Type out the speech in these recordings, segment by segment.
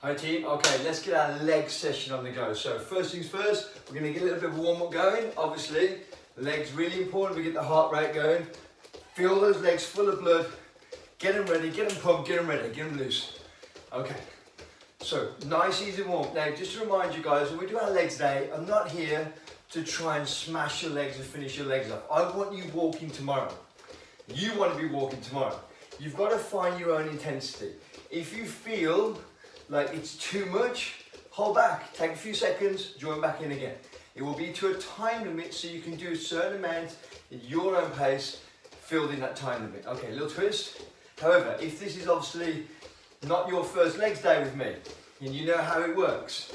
Hi team, okay, let's get our leg session on the go. So first things first, we're going to get a little bit of warm up going. Obviously, the legs really important, we get the heart rate going. Feel those legs full of blood. Get them ready, get them pumped, get them ready, get them loose. Okay, so nice easy warm up. Now just to remind you guys, when we do our legs day, I'm not here to try and smash your legs and finish your legs up. I want you walking tomorrow. You want to be walking tomorrow. You've got to find your own intensity. If you feel like it's too much, hold back, take a few seconds, join back in again. It will be to a time limit so you can do a certain amount at your own pace, filled in that time limit. Okay, little twist. However, if this is obviously not your first legs day with me, and you know how it works,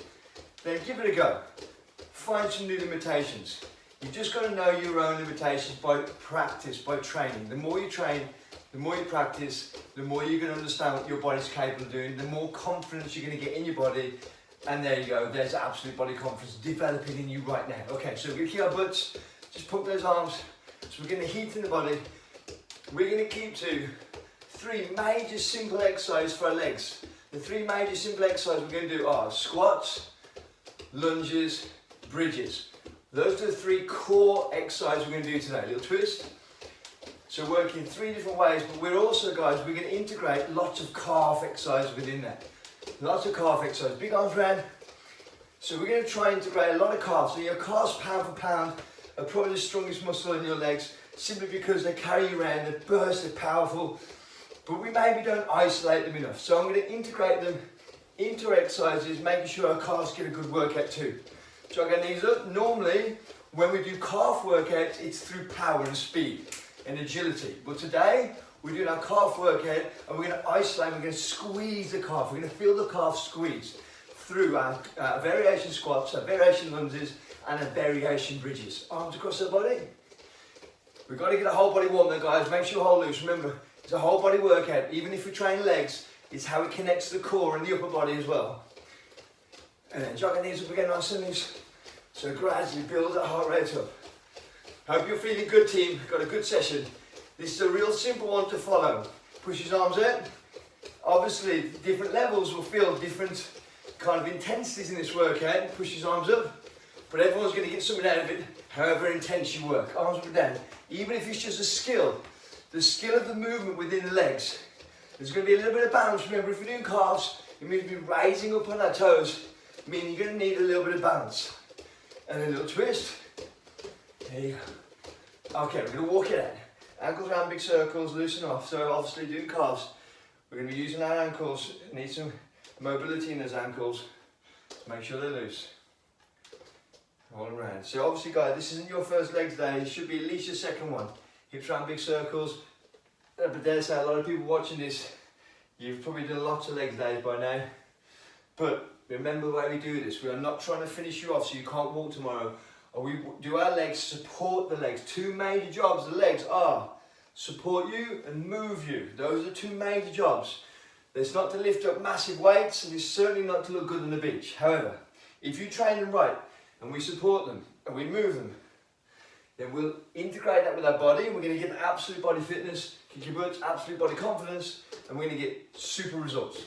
then give it a go. Find some new limitations. You've just got to know your own limitations by practice, by training. The more you train, the more you practice, the more you're going to understand what your body's capable of doing, the more confidence you're going to get in your body, and there you go, there's absolute body confidence developing in you right now. Okay, so we're going to keep our butts, just pump those arms, so we're going to heat in the body. We're going to keep to 3 major simple exercises for our legs. The 3 major simple exercises we're going to do are squats, lunges, bridges. Those are the 3 core exercises we're going to do today. Little twist. So working 3 different ways, but we're also, guys, we're going to integrate lots of calf exercises within that. Lots of calf exercises. Big arms round. So we're going to try and integrate a lot of calves. So your calves, pound for pound, are probably the strongest muscle in your legs, simply because they carry you around, they burst, they're powerful, but we maybe don't isolate them enough. So I'm going to integrate them into our exercises, making sure our calves get a good workout too. Jog our knees up. Normally, when we do calf workouts, it's through power and speed and agility. But today, we're doing our calf workout and we're going to isolate, we're going to squeeze the calf. We're going to feel the calf squeeze through our variation squats, our variation lunges, and our variation bridges. Arms across the body. We've got to get a whole body warm there, guys. Make sure you hold loose. Remember, it's a whole body workout. Even if we train legs, it's how it connects to the core and the upper body as well. And then jog our knees up again, nice and loose. So gradually build that heart rate up. Hope you're feeling good, team. Got a good session. This is a real simple one to follow. Push his arms out. Obviously, different levels will feel different kind of intensities in this workout. Push his arms up. But everyone's going to get something out of it, however intense you work. Arms up and down. Even if it's just a skill, the skill of the movement within the legs. There's going to be a little bit of balance. Remember, if we're doing calves, it means we're raising up on our toes, meaning you're going to need a little bit of balance. And a little twist. There you go. Okay, we're going to walk it out. Ankles around big circles, loosen off. So obviously doing calves, we're going to be using our ankles. Need some mobility in those ankles. Make sure they're loose. All around. So obviously, guys, this isn't your first legs day. It should be at least your second one. Hips around big circles. But dare say, a lot of people watching this, you've probably done lots of legs days by now. But remember the way we do this. We are not trying to finish you off so you can't walk tomorrow. Or we do our legs, support the legs. 2 major jobs of the legs are support you and move you. Those are 2 major jobs. It's not to lift up massive weights, and it's certainly not to look good on the beach. However, if you train them right, and we support them, and we move them, then we'll integrate that with our body, and we're going to get absolute body fitness, kick your butts, absolute body confidence, and we're going to get super results.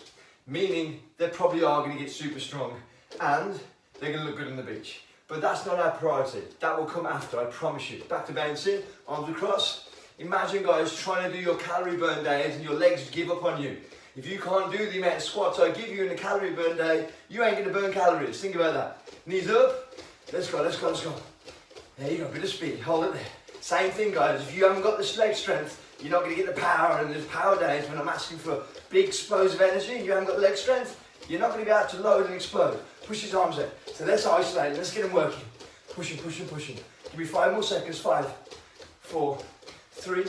Meaning, they probably are going to get super strong, and they're going to look good on the beach. But that's not our priority. That will come after, I promise you. Back to bouncing, arms across. Imagine, guys, trying to do your calorie burn days and your legs give up on you. If you can't do the amount of squats I give you in a calorie burn day, you ain't going to burn calories. Think about that. Knees up. Let's go, let's go, let's go. There you go, bit of speed. Hold it there. Same thing, guys. If you haven't got the leg strength, you're not going to get the power. And there's power days when I'm asking for big explosive energy. You haven't got the leg strength, you're not going to be able to load and explode. Push his arms out. So let's isolate. Let's get him working. Pushing, pushing, pushing. Give me 5 more seconds. 5, 4, 3,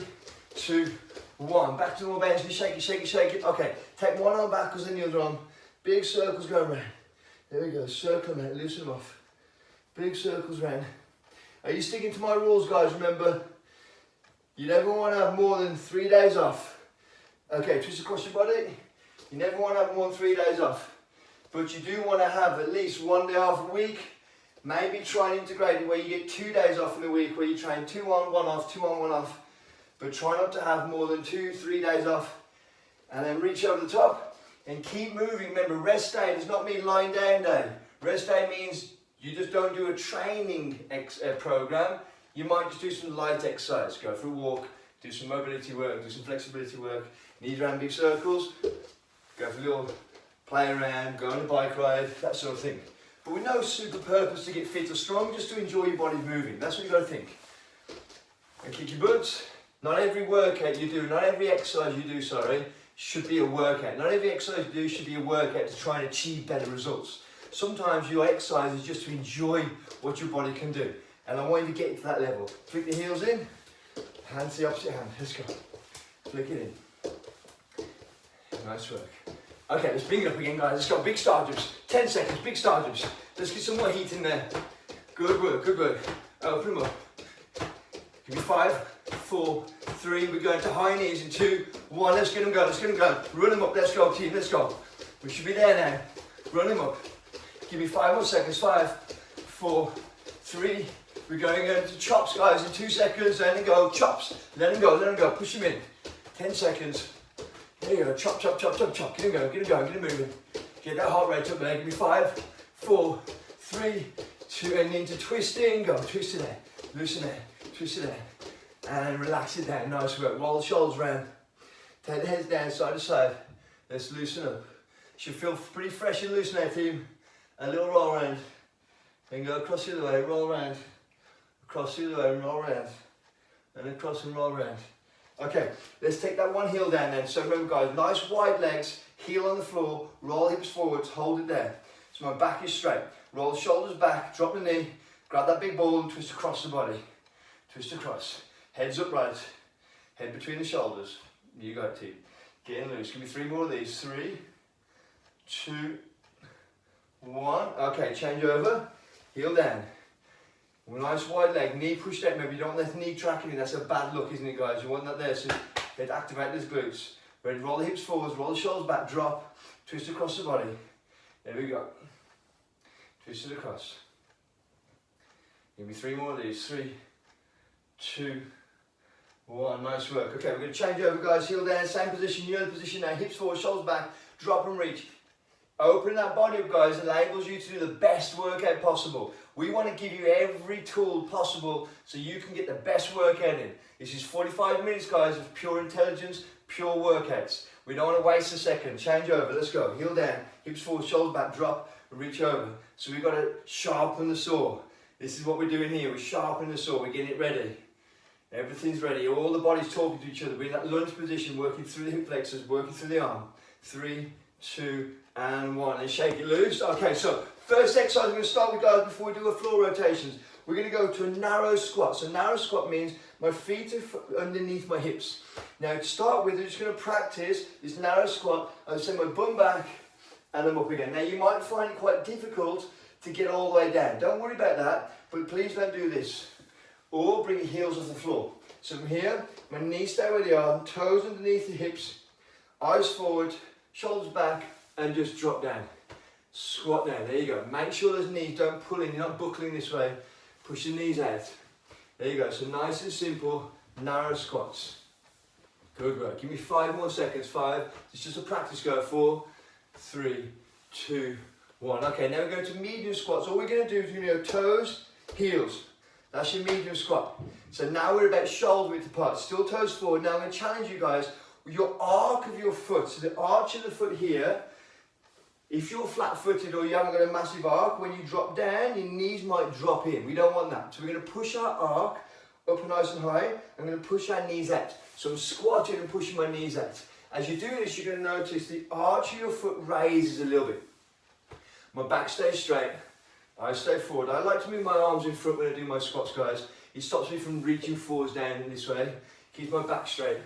2, 1. Back to the more bench. Shake it, shake it, shake it. Okay. Take one arm backwards and the other arm. Big circles going around. There we go. Circle them out. Loosen them off. Big circles round. Are you sticking to my rules, guys? Remember, you never want to have more than 3 days off. Okay, twist across your body. You never want to have more than 3 days off. But you do want to have at least 1 day off a week. Maybe try and integrate it where you get 2 days off in a week, where you train 2 on, 1 off, 2 on, 1 off. But try not to have more than 2, 3 days off. And then reach over the top and keep moving. Remember, rest day does not mean lying down day. Rest day means you just don't do a training program. You might just do some light exercise, go for a walk, do some mobility work, do some flexibility work, knees around big circles, go for a little play around, go on a bike ride, that sort of thing. But with no super purpose to get fit or strong, just to enjoy your body moving. That's what you've got to think. And kick your butts. Not every workout you do, not every exercise you do, should be a workout. Not every exercise you do should be a workout to try and achieve better results. Sometimes your exercise is just to enjoy what your body can do. And I want you to get to that level. Flick the heels in, hands to the opposite hand. Let's go. Flick it in. Nice work. Okay, let's bring it up again, guys. Let's go. Big star jumps. 10 seconds, big star jumps. Let's get some more heat in there. Good work, good work. Open them up. Give me 5, 4, 3. We're going to high knees in 2, 1. Let's get them going, let's get them going. Run them up, let's go, team, let's go. We should be there now. Run them up. Give me 5 more seconds. 5, 4, 3. We're going into chops, guys, in 2 seconds. Let them go, chops. Let them go, let them go. Push them in. 10 seconds. There you go, chop, chop, chop, chop, chop. Get them going, get them going, get them moving. Get that heart rate up there. Give me 5, 4, 3, 2, and into twisting. Go, twist it there, loosen it, twist it there. And relax it down, nice work. Roll the shoulders round. Take the heads down side to side. Let's loosen up. Should feel pretty fresh and loose now, team. A little roll around. Then go across the other way, roll around. Across the other way and roll around. And across and roll around. Okay, let's take that one heel down then. So remember, guys, nice wide legs, heel on the floor, roll hips forwards, hold it there. So my back is straight. Roll the shoulders back, drop the knee, grab that big ball and twist across the body. Twist across. Heads upright. Head between the shoulders. You got it, team. Getting loose. Give me 3 more of these. 3, 2, 1. Okay, change over. Heel down. Nice wide leg, knee pushed out. Maybe you don't want that knee tracking. That's a bad look, isn't it, guys? You want that there, so let's activate those glutes. Ready, roll the hips forwards, roll the shoulders back, drop, twist across the body. There we go. Twist it across. Give me 3 more of these. 3, 2, 1. Nice work. Okay, we're going to change over, guys. Heel down, same position. You know the position now. Hips forward, shoulders back, drop and reach. Opening that body up, guys, enables you to do the best workout possible. We want to give you every tool possible so you can get the best workout in. This is 45 minutes, guys, of pure intelligence, pure workouts. We don't want to waste a second. Change over. Let's go. Heel down, hips forward, shoulders back, drop, reach over. So we've got to sharpen the saw. This is what we're doing here. We're sharpening the saw. We're getting it ready. Everything's ready. All the body's talking to each other. We're in that lunge position, working through the hip flexors, working through the arm. 3, 2, and 1, and shake it loose. Okay, so first exercise we're going to start with, guys, before we do our floor rotations. We're going to go to a narrow squat. So narrow squat means my feet are underneath my hips. Now to start with, we're just going to practice this narrow squat. I'm send my bum back and I'm up again. Now you might find it quite difficult to get all the way down. Don't worry about that, but please don't do this. Or bring your heels off the floor. So from here, my knees stay where they are, toes underneath the hips, eyes forward, shoulders back, and just drop down. Squat down, there you go. Make sure those knees don't pull in, you're not buckling this way. Push the knees out. There you go, so nice and simple, narrow squats. Good work. Give me 5 more seconds. 5, it's just a practice go. 4, 3, 2, 1. Okay, now we're going to medium squats. All we're going to do is go toes, heels. That's your medium squat. So now we're about shoulder width apart. Still toes forward. Now I'm going to challenge you guys with your arc of your foot. So the arch of the foot here, if you're flat-footed or you haven't got a massive arc, when you drop down, your knees might drop in. We don't want that. So we're going to push our arc up nice and high. I'm going to push our knees out. So I'm squatting and pushing my knees out. As you do this, you're going to notice the arch of your foot raises a little bit. My back stays straight. I stay forward. I like to move my arms in front when I do my squats, guys. It stops me from reaching forwards down in this way. Keeps my back straight.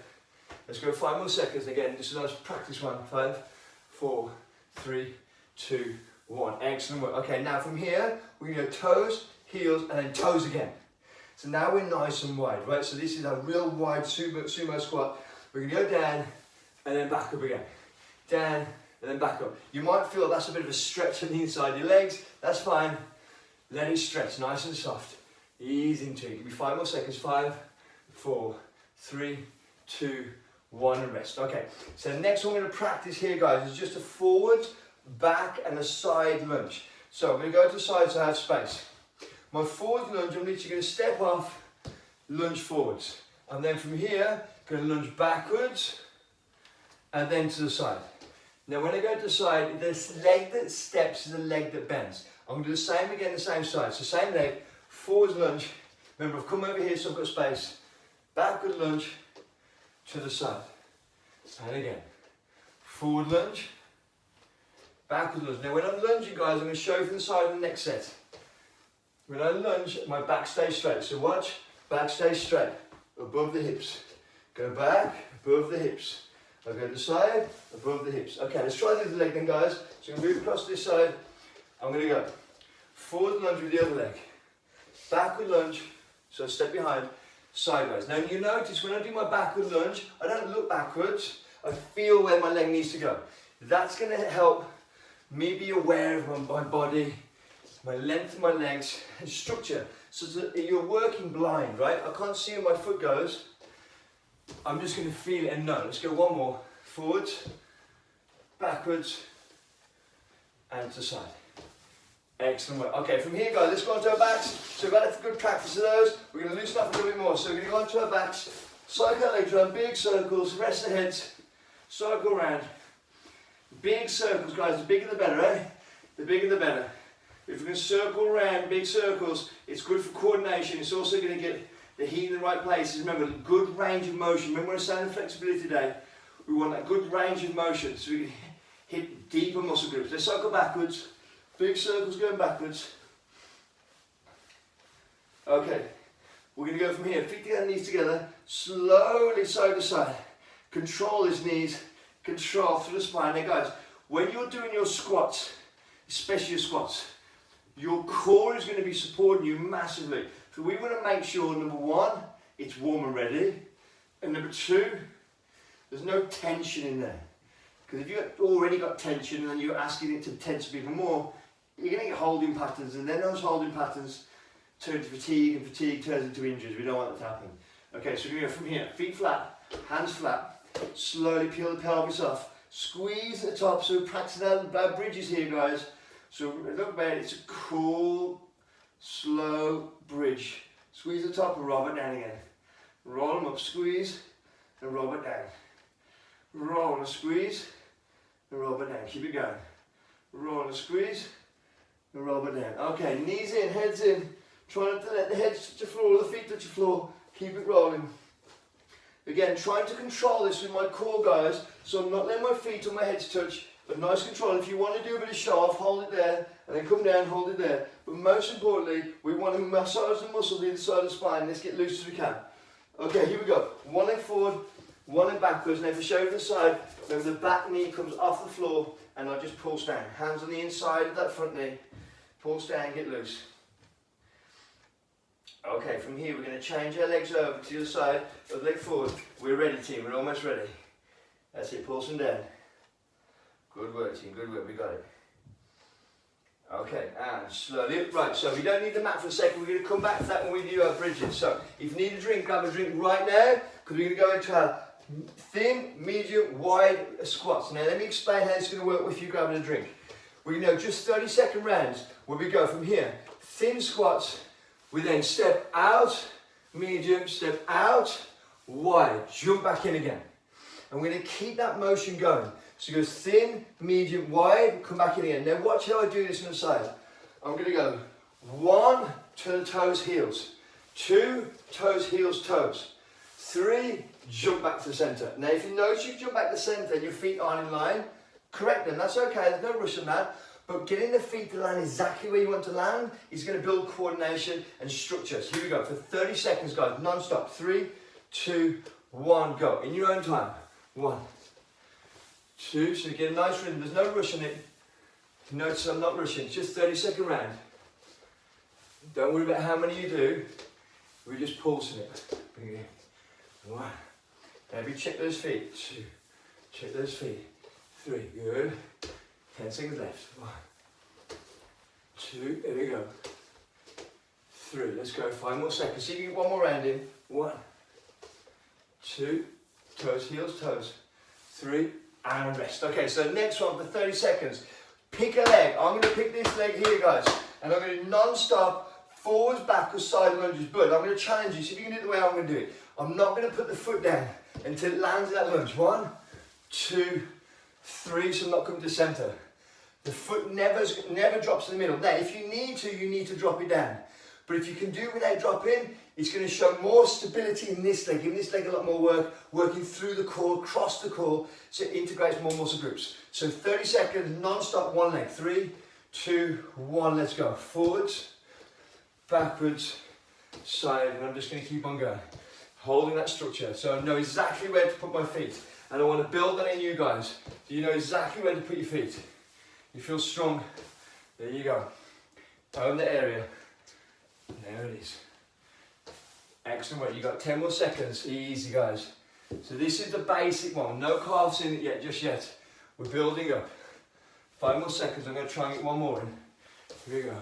Let's go 5 more seconds again. Just a nice practice one. 5, 4, 3, 2, 1. Excellent work. Okay, now from here, we're going to go toes, heels, and then toes again. So now we're nice and wide, right? So this is a real wide sumo squat. We're going to go down and then back up again. Down and then back up. You might feel that's a bit of a stretch on the inside of your legs. That's fine. Let it stretch, nice and soft. Ease into it. Give me 5 more seconds. 5, 4, 3, 2, one, and rest. Okay, so the next one we're going to practice here, guys, is just a forward, back, and a side lunge. So I'm going to go to the side so I have space. My forward lunge, I'm literally going to step off, lunge forwards. And then from here, going to lunge backwards, and then to the side. Now when I go to the side, this leg that steps is the leg that bends. I'm going to do the same again, the same side. So same leg, forward lunge. Remember, I've come over here so I've got space. Backward lunge to the side. And again, forward lunge, backward lunge. Now when I'm lunging, guys, I'm going to show you from the side in the next set. When I lunge, my back stays straight. So watch, back stays straight, above the hips. Go back, above the hips. I'll go to the side, above the hips. Okay, let's try the other leg then, guys. So I'm going to move across this side. I'm going to go forward lunge with the other leg. Backward lunge, so step behind, sideways. Now you notice when I do my backward lunge, I don't look backwards. I feel where my leg needs to go. That's going to help me be aware of my body, my length of my legs, and structure. So that you're working blind, right? I can't see where my foot goes. I'm just going to feel it and know. Let's go one more. Forwards, backwards, and to the side. Excellent work. Okay, from here, guys, let's go on to our backs. So we've had a good practice of those. We're going to loosen up a little bit more. So we're going to go on to our backs. Cycle our legs around, big circles, rest the heads, circle around. Big circles, guys, the bigger the better, eh? The bigger the better. If we can circle around, big circles, it's good for coordination. It's also going to get the heat in the right places. Remember, good range of motion. Remember when I said flexibility today, we want that good range of motion so we can hit deeper muscle groups. Let's cycle backwards. Big circles going backwards. Okay, we're going to go from here. Feet together, knees together. Slowly side to side. Control his knees. Control through the spine. Now guys, when you're doing your squats, especially your squats, your core is going to be supporting you massively. So we want to make sure, number one, it's warm and ready. And number two, there's no tension in there. Because if you've already got tension and then you're asking it to tense up even more, you're going to get holding patterns, and then those holding patterns turn to fatigue, and fatigue turns into injuries. We don't want that to happen. Okay, so we're going to go from here. Feet flat, hands flat. Slowly peel the pelvis off. Squeeze at the top. So we're practicing our bridges here, guys. So look back, it's a cool, slow bridge. Squeeze the top and roll it down again. Roll them up, squeeze, and roll it down. Roll and squeeze, and roll it down. Keep it going. Roll and squeeze, and roll it down. Okay, knees in, heads in. Try not to let the head touch the floor, the feet touch the floor. Keep it rolling. Again, trying to control this with my core, guys, so I'm not letting my feet or my head touch, but nice control. If you want to do a bit of show off, hold it there, and then come down, hold it there. But most importantly, we want to massage the muscles either side of the spine. Let's get loose as we can. Okay, here we go. One leg forward, one leg backwards. Now if you show to the side, remember the back knee comes off the floor, and I'll just pulse down. Hands on the inside of that front knee. Pulse down, get loose. Okay, from here we're going to change our legs over to the other side, other leg forward. We're ready, team, we're almost ready. That's it, pulse them down. Good work, team, good work, we got it. Okay, and slowly up. Right, so we don't need the mat for a second, we're going to come back to that when we do our bridges. So, if you need a drink, grab a drink right now, because we're going to go into our thin, medium, wide squats. Now let me explain how it's going to work with you grabbing a drink. We're going to go just 30-second rounds where we go from here. Thin squats. We then step out, medium, step out, wide, jump back in again. And we're going to keep that motion going. So it goes thin, medium, wide, come back in again. Now watch how I do this on the side. I'm going to go 1, turn the toes, heels. 2, toes, heels, toes. 3, jump back to the centre. Now if you notice you jump back to the centre and your feet aren't in line, correct them, that's okay, there's no rush on that. But getting the feet to land exactly where you want to land is going to build coordination and structure. So here we go for 30 seconds, guys, non-stop. 3, 2, 1, go. In your own time. 1, 2, so you get a nice rhythm. There's no rush in it. Notice I'm not rushing. It's just 30-second round. Don't worry about how many you do. We're just pulsing it. Bring it in. 1. Maybe check those feet. 2. Check those feet. 3. Good. 10 seconds left. 1, 2, there we go. 3, let's go. 5 more seconds. See if you can get one more round in. 1, 2, toes, heels, toes. 3, and rest. Okay, so next one for 30 seconds. Pick a leg. I'm going to pick this leg here, guys. And I'm going to do non-stop forwards, backwards, side lunges. But I'm going to challenge you. See if you can do it the way I'm going to do it. I'm not going to put the foot down until it lands in that lunge. 1, 2, 3. So I'm not coming to center. The foot never drops in the middle. Now, if you need to drop it down. But if you can do it without dropping, it's going to show more stability in this leg, giving this leg a lot more work, working through the core, across the core, so it integrates more muscle groups. So 30 seconds, non-stop, one leg. 3, 2, 1, let's go. Forwards, backwards, side, and I'm just going to keep on going. Holding that structure, so I know exactly where to put my feet. And I want to build that in you guys. So you know exactly where to put your feet. You feel strong. There you go. Own the area. There it is. Excellent work. You got 10 more seconds. Easy, guys. So this is the basic one. No calves in it yet, just yet. We're building up. 5 more seconds. I'm going to try and get one more in. Here we go.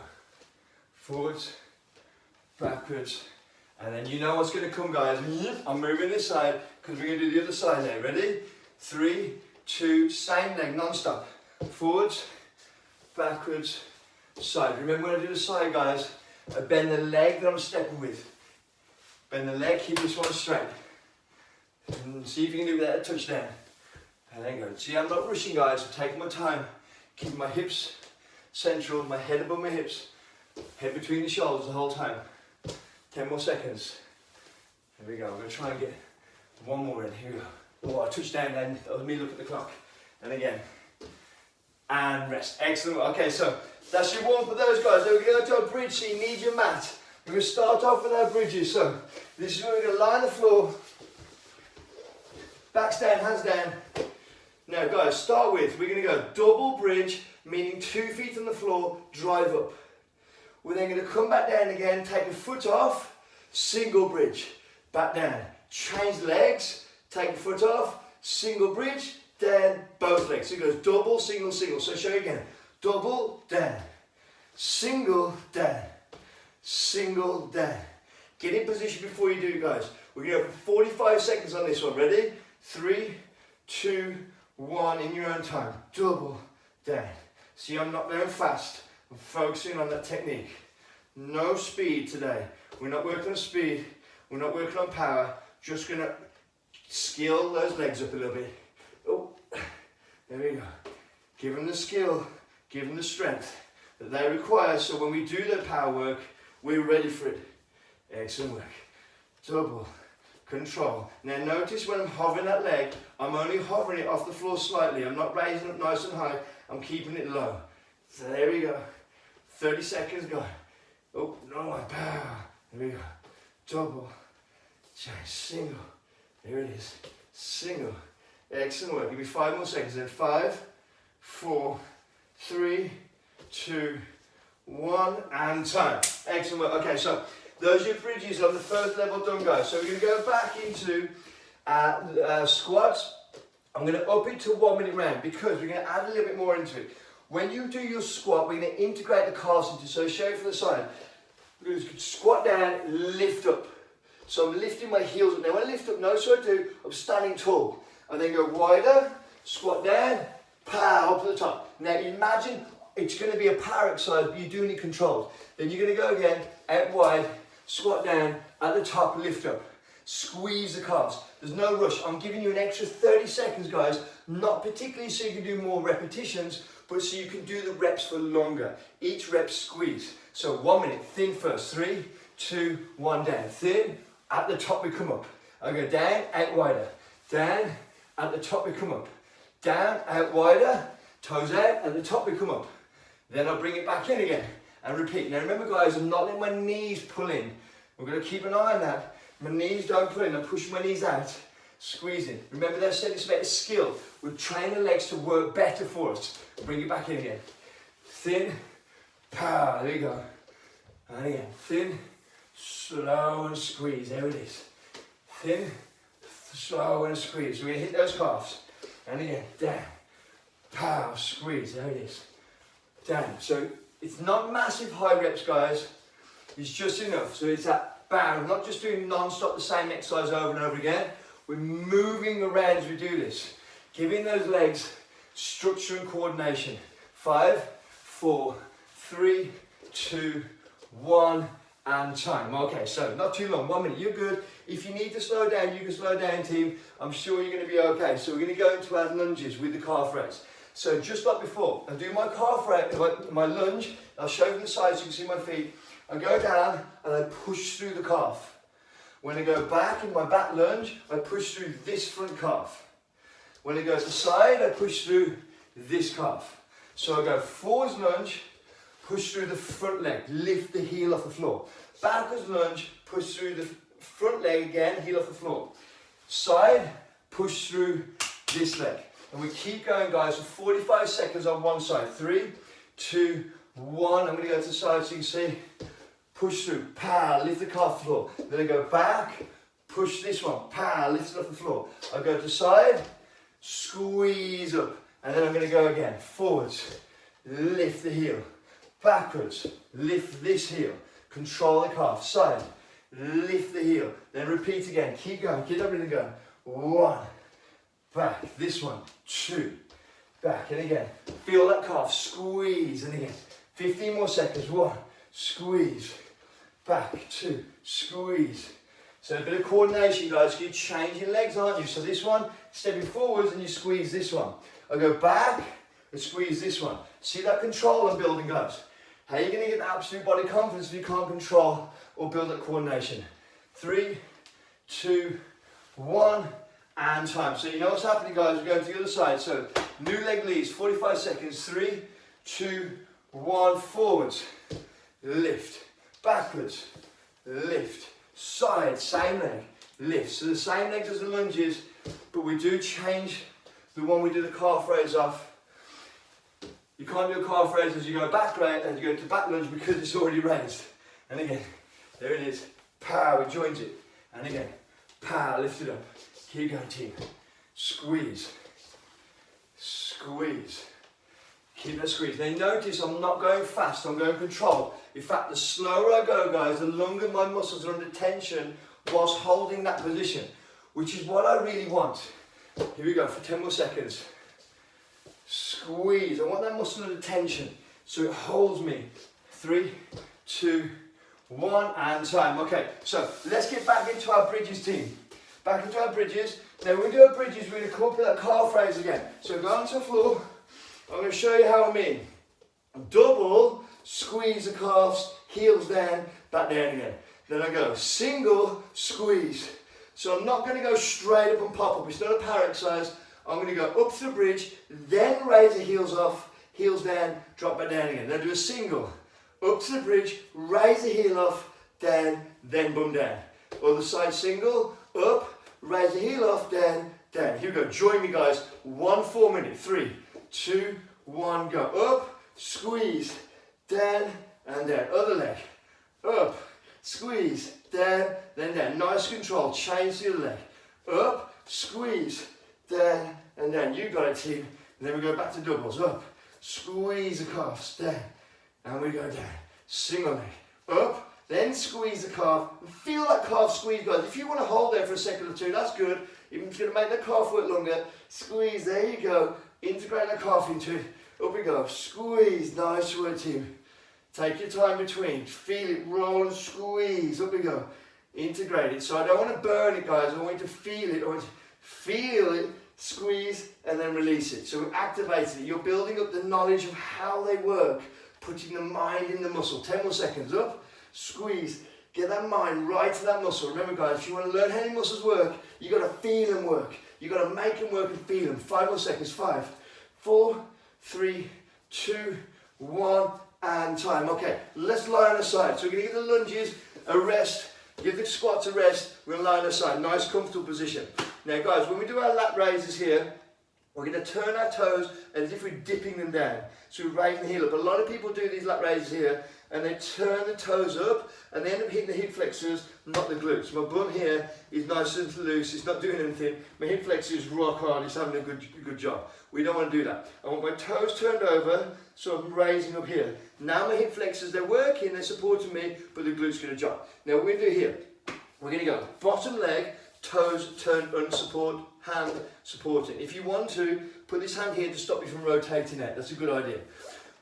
Forwards, backwards, and then you know what's going to come, guys. I'm moving this side because we're going to do the other side now. Ready? 3, 2, same leg, non-stop. Forwards, backwards, side. Remember when I do the side, guys, I bend the leg that I'm stepping with. Bend the leg, keep this one straight. And see if you can do that touchdown. And then go. See, I'm not rushing, guys. I'm taking my time. Keeping my hips central, my head above my hips. Head between the shoulders the whole time. 10 more seconds. Here we go. I'm going to try and get one more in. Here we go. Oh, I touched down then. That was me looking at the clock. And again. And rest. Excellent. Okay, so that's your warm for those guys. Then we're going to go to a bridge, so you need your mat. We're going to start off with our bridges. So this is where we're going to lie on the floor. Backs down, hands down. Now guys, start with, we're going to go double bridge, meaning 2 feet on the floor, drive up. We're then going to come back down again, take a foot off, single bridge, back down. Change legs, take the foot off, single bridge, down, both legs. So it goes double, single, single. So show you again. Double, down. Single, down. Single, down. Get in position before you do it, guys. We're going to go for 45 seconds on this one. Ready? 3, 2, 1, in your own time. Double, down. See, I'm not going fast. I'm focusing on that technique. No speed today. We're not working on speed. We're not working on power. Just going to skill those legs up a little bit. Oh, there we go. Give them the skill. Give them the strength that they require. So when we do the power work, we're ready for it. Excellent work. Double. Control. Now notice when I'm hovering that leg, I'm only hovering it off the floor slightly. I'm not raising it nice and high. I'm keeping it low. So there we go. 30 seconds, go. Oh, no, power. There we go. Double. Change. Single. There it is. Single. Excellent work. Give me 5 more seconds. Then 5, 4, 3, 2, 1, and time. Excellent work. Okay, so those are your bridges on the first level done, guys. So we're going to go back into squats. I'm going to up it to 1 minute round because we're going to add a little bit more into it. When you do your squat, we're going to integrate the calves into. So show you from the side. We're going to squat down, lift up. So I'm lifting my heels up. Now when I lift up, notice what I do. I'm standing tall. And then go wider, squat down, pow, up to the top. Now imagine it's going to be a power exercise, but you're doing it controlled. Then you're going to go again, out wide, squat down, at the top, lift up. Squeeze the calves. There's no rush. I'm giving you an extra 30 seconds, guys. Not particularly so you can do more repetitions, but so you can do the reps for longer. Each rep squeeze. So 1 minute, thin first. 3, 2, 1, down. Thin, at the top we come up. I go down, out wider. Down, at the top we come up. Down, out wider. Toes out, at the top we come up. Then I'll bring it back in again and repeat. Now remember, guys, I'm not letting my knees pull in. We're going to keep an eye on that. My knees don't pull in. I'm pushing my knees out, squeezing. Remember that I said it's about skill. We're training the legs to work better for us. Bring it back in again. Thin, power. There you go. And again, thin, slow and squeeze. There it is. Thin, slow and squeeze. We're going to hit those calves. And again, down, power, squeeze. There it is. Down. So it's not massive high reps, guys. It's just enough. So it's that bound. We're not just doing non-stop the same exercise over and over again. We're moving around as we do this, giving those legs structure and coordination. 5, 4, 3, 2, 1, and time. Okay, so not too long, 1 minute, you're good. If you need to slow down, you can slow down, team. I'm sure you're going to be okay. So we're going to go into our lunges with the calf raise. So just like before, I'll do my calf raise, my lunge. I'll show you from the side so you can see my feet. I go down and I push through the calf. When I go back in my back lunge, I push through this front calf. When I go to the side, I push through this calf. So I go forwards lunge, push through the front leg, lift the heel off the floor. Backwards lunge, push through the front leg again, heel off the floor. Side, push through this leg. And we keep going, guys, for 45 seconds on one side. 3, 2, 1. I'm going to go to the side so you can see. Push through, pow, lift the calf off the floor. Then I go back, push this one, pow, lift it off the floor. I go to the side, squeeze up. And then I'm going to go again. Forwards, lift the heel. Backwards, lift this heel. Control the calf. Side, lift the heel. Then repeat again. Keep going. Keep everything going. 1, back. This one, 2, back. And again. Feel that calf. Squeeze. And again. 15 more seconds. 1, squeeze. Back. 2, squeeze. So a bit of coordination, guys. You're changing legs, aren't you? So this one, stepping forwards and you squeeze this one. I go back and squeeze this one. See that control I'm building, guys? How are you going to get the absolute body confidence if you can't control or build that coordination? 3, 2, 1, and time. So you know what's happening, guys. We're going to the other side. So new leg leads, 45 seconds. 3, 2, 1, forwards. Lift. Backwards. Lift. Side, same leg. Lift. So the same legs as the lunges, but we do change the one we do the calf raise off. You can't do a calf raise as you go back right and you go to back lunge because it's already raised. And again, there it is. Power, we joint it. And again, power, lift it up. Keep going, team. Squeeze. Squeeze. Keep that squeeze. Now notice I'm not going fast, I'm going control. In fact, the slower I go, guys, the longer my muscles are under tension whilst holding that position, which is what I really want. Here we go for 10 more seconds. Squeeze. I want that muscle under tension so it holds me. 3, 2, 1, and time. Okay, so let's get back into our bridges, team. Back into our bridges. Now when we do our bridges, we're going to copy that calf raise again. So go onto the floor. I'm going to show you how I mean. Double, squeeze the calves, heels down, back down again. Then I go single, squeeze. So I'm not going to go straight up and pop up. It's not a power exercise. I'm going to go up to the bridge, then raise the heels off, heels down, drop back down again. Then do a single. Up to the bridge, raise the heel off, down, then bum down. Other side single, up, raise the heel off, down, down. Here we go. Join me, guys. 1 4 minute. 3, 2, 1, go. Up, squeeze, down, and down. Other leg. Up, squeeze, down, then down. Nice control. Change the other leg. Up, squeeze, down, and down. You got it, team. And then we go back to doubles. Up, squeeze the calves, down, and we go down. Single leg. Up, then squeeze the calf. Feel that calf squeeze, guys. If you want to hold there for a second or two, that's good. It's going to make the calf work longer. Squeeze, there you go. Integrate the calf into it. Up we go. Squeeze. Nice work, team. Take your time between. Feel it. Roll and squeeze. Up we go. Integrate it. So I don't want to burn it, guys. I want you to feel it. I want you to feel it. Squeeze and then release it. So we're activating it. You're building up the knowledge of how they work. Putting the mind in the muscle. 10 more seconds. Up. Squeeze. Get that mind right to that muscle. Remember, guys, if you want to learn how any muscles work, you've got to feel them work. You've got to make them work and feel them. 5 more seconds. 5, 4, 3, 2, 1, and time. Okay, let's lie on the side. So we're going to give the lunges a rest. Give the squats a rest. We're going to lie on the side. Nice, comfortable position. Now, guys, when we do our lat raises here, we're going to turn our toes as if we're dipping them down. So we're raising the heel up. A lot of people do these lat raises here, and they turn the toes up, and they end up hitting the hip flexors, not the glutes. My bum here is nice and loose, it's not doing anything. My hip flexor is rock hard, it's having a good job. We don't want to do that. I want my toes turned over, so I'm raising up here. Now my hip flexors, they're working, they're supporting me, but the glutes going to drop. Now what we're going to do here, we're going to go bottom leg, toes turned unsupport, hand supporting. If you want to, put this hand here to stop you from rotating out. That's a good idea.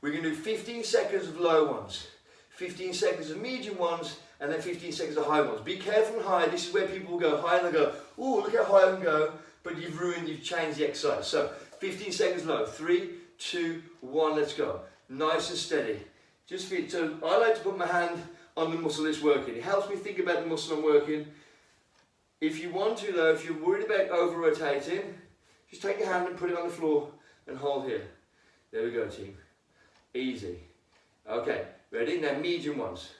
We're going to do 15 seconds of low ones, 15 seconds of medium ones, and then 15 seconds of high ones. Be careful and high. This is where people will go high and they go, oh, look how high I can go, but you've changed the exercise. So 15 seconds low, 3, 2, 1, let's go. Nice and steady. Just feel, so I like to put my hand on the muscle that's working. It helps me think about the muscle I'm working. If you want to though, if you're worried about over rotating, just take your hand and put it on the floor and hold here. There we go, team. Easy. Okay, ready? Now medium ones.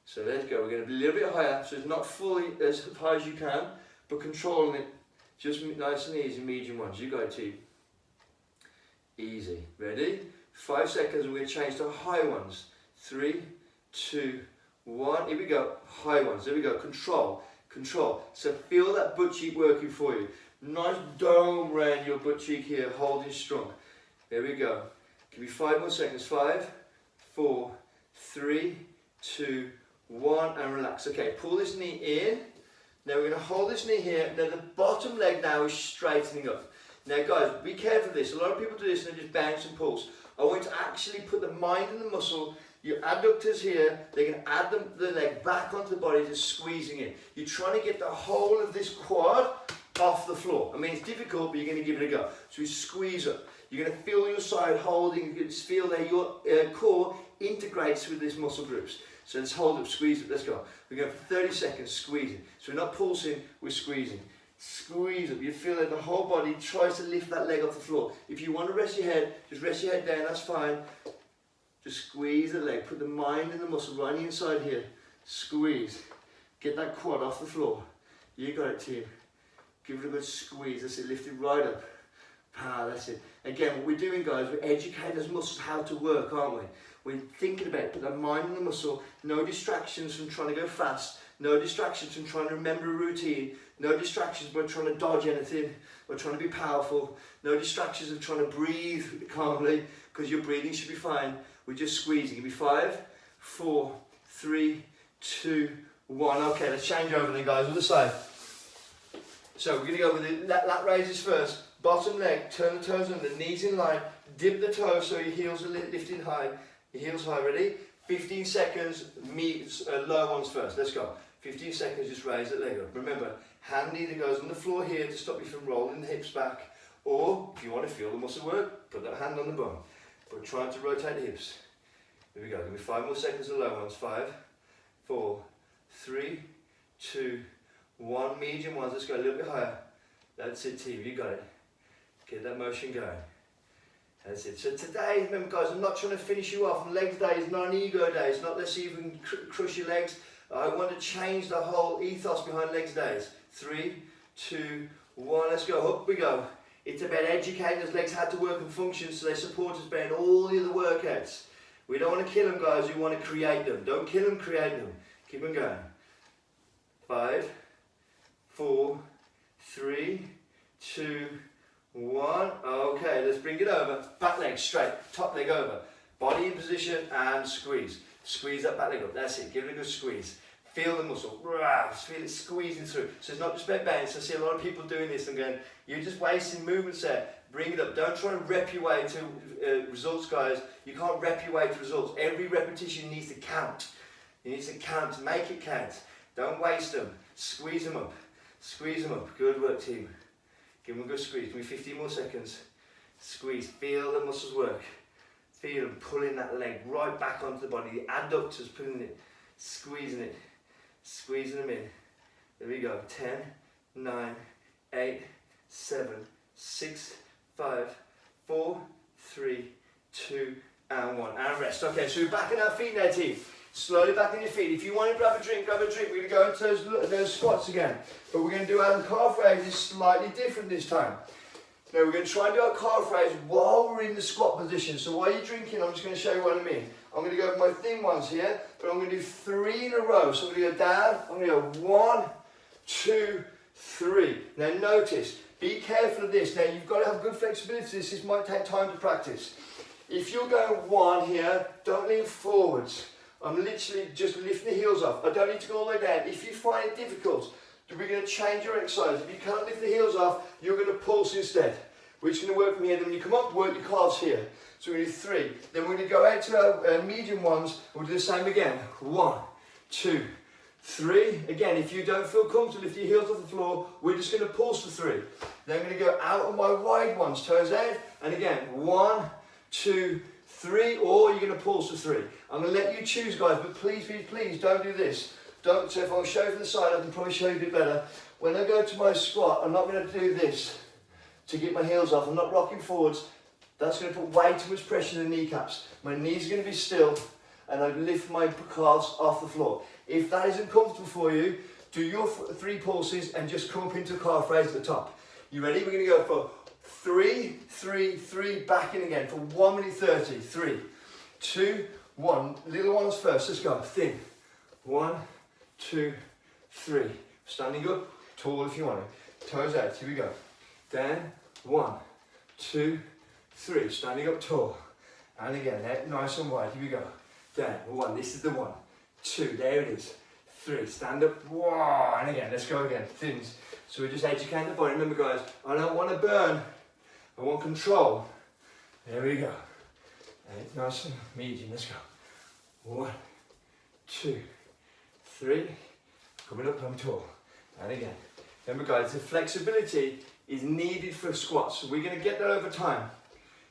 So let's go. We're going to be a little bit higher, so it's not fully as high as you can, but controlling it. Just nice and easy, medium ones. You got it, team. Easy. Ready? 5 seconds, and we're going to change to high ones. 3, 2, 1. Here we go. High ones. There we go. Control. Control. So feel that butt cheek working for you. Nice dome around your butt cheek here, holding strong. There we go. Give me 5 more seconds. 5, 4, 3, 2, 1, and relax. Okay, pull this knee in. Now we're going to hold this knee here. Now the bottom leg now is straightening up. Now guys, be careful of this. A lot of people do this and they just bounce and pulse. I want you to actually put the mind in the muscle. Your adductors here, they're going to add the leg back onto the body, just squeezing it. You're trying to get the whole of this quad off the floor. I mean, it's difficult, but you're going to give it a go. So we squeeze up. You're going to feel your side holding. You can feel that your core integrates with these muscle groups. So let's hold up, squeeze it, let's go. We're going for 30 seconds, squeezing. So we're not pulsing, we're squeezing. Squeeze up. You feel that the whole body tries to lift that leg off the floor. If you want to rest your head, just rest your head down, that's fine. Just squeeze the leg, put the mind and the muscle right on the inside here. Squeeze. Get that quad off the floor. You got it, team. Give it a good squeeze. That's it, lift it right up. Ah, that's it. Again, what we're doing, guys, we're educating those muscles how to work, aren't we? We're thinking about it, put the mind and the muscle. No distractions from trying to go fast. No distractions from trying to remember a routine. No distractions by trying to dodge anything. We're trying to be powerful. No distractions of trying to breathe calmly, because your breathing should be fine. We're just squeezing. Give me 5, 4, 3, 2, 1. Okay, let's change over then, guys. Other side. So we're going to go with the lat raises first. Bottom leg, turn the toes under, knees in line. Dip the toes so your heels are lifting high. Your heels high, ready? 15 seconds, low ones first. Let's go. 15 seconds, just raise that leg up. Remember, hand either goes on the floor here to stop you from rolling the hips back, or if you want to feel the muscle work, put that hand on the bum. But trying to rotate the hips. Here we go. Give me 5 more seconds of low ones. 5, 4, 3, 2, 1. Medium ones. Let's go a little bit higher. That's it, team. You got it. Get that motion going. That's it. So today, remember guys, I'm not trying to finish you off. Legs day is not an ego day. It's not let's see if we can crush your legs. I want to change the whole ethos behind legs days. 3, 2, 1. Let's go. Up we go. It's about educating those legs how to work and function so they support us better in all the other workouts. We don't want to kill them, guys. We want to create them. Don't kill them, create them. Keep them going. 5, 4, 3, 2, 1. Okay, let's bring it over. Back leg straight, top leg over. Body in position and squeeze. Squeeze that back leg up. That's it. Give it a good squeeze. Feel the muscle. Feel it squeezing through. So it's not just about bounce. I see a lot of people doing this and going, you're just wasting movements there. Bring it up. Don't try to rep your way to results, guys. You can't rep your way to results. Every repetition needs to count. You need to count. Make it count. Don't waste them. Squeeze them up. Squeeze them up. Good work, team. Give them a good squeeze. Give me 15 more seconds. Squeeze. Feel the muscles work. Feel them pulling that leg right back onto the body. The adductors pulling it. Squeezing it. Squeezing them in. There we go. 10, 9, 8, 7, 6, 5, 4, 3, 2, and 1. And rest. Okay, so we're back on our feet now, team. Slowly back on your feet. If you want to grab a drink, grab a drink. We're going to go into those squats again. But we're going to do our calf raises slightly different this time. Now we're going to try and do our calf raise while we're in the squat position. So while you're drinking, I'm just going to show you what I mean. I'm going to go with my thin ones here, but I'm going to do 3 in a row. So I'm going to go down. I'm going to go 1, 2, 3. Now notice, be careful of this. Now you've got to have good flexibility. This might take time to practice. If you're going 1 here, don't lean forwards. I'm literally just lifting the heels off. I don't need to go all the way down. If you find it difficult, we're going to change your exercise. If you can't lift the heels off, you're going to pulse instead. We're just going to work from here. Then when you come up, work your calves here. So we're going to do 3. Then we're going to go out to our medium ones. We'll do the same again. 1, 2, 3. Again, if you don't feel comfortable lifting your heels off the floor, we're just going to pulse for 3. Then I'm going to go out on my wide ones, toes out. And again, 1, 2, 3, or you're going to pulse for 3. I'm going to let you choose, guys, but please, please, please don't do this. Don't. So if I'll show you from the side, I can probably show you a bit better. When I go to my squat, I'm not going to do this to get my heels off. I'm not rocking forwards. That's going to put way too much pressure in the kneecaps. My knees are going to be still, and I lift my calves off the floor. If that isn't comfortable for you, do your 3 pulses and just come up into a calf raise at the top. You ready? We're going to go for 3, 3, 3, back in again for 1 minute 30. 3, 2, 1. Little ones first. Let's go. Thin. 1, 2, 3. Standing up, tall if you want to. Toes out. Here we go. Down. 1, 2, 3. Standing up tall. And again, head nice and wide. Here we go. Down. 1. This is the 1. 2. There it is. 3. Stand up. 1. And again, let's go again. Thins. So we're just educating the body. Remember, guys, I don't want to burn. I want control. There we go. And nice and medium. Let's go. 1, 2, 3. Coming up, I'm tall. And again. Remember, guys, the flexibility is needed for squats. So we're going to get that over time.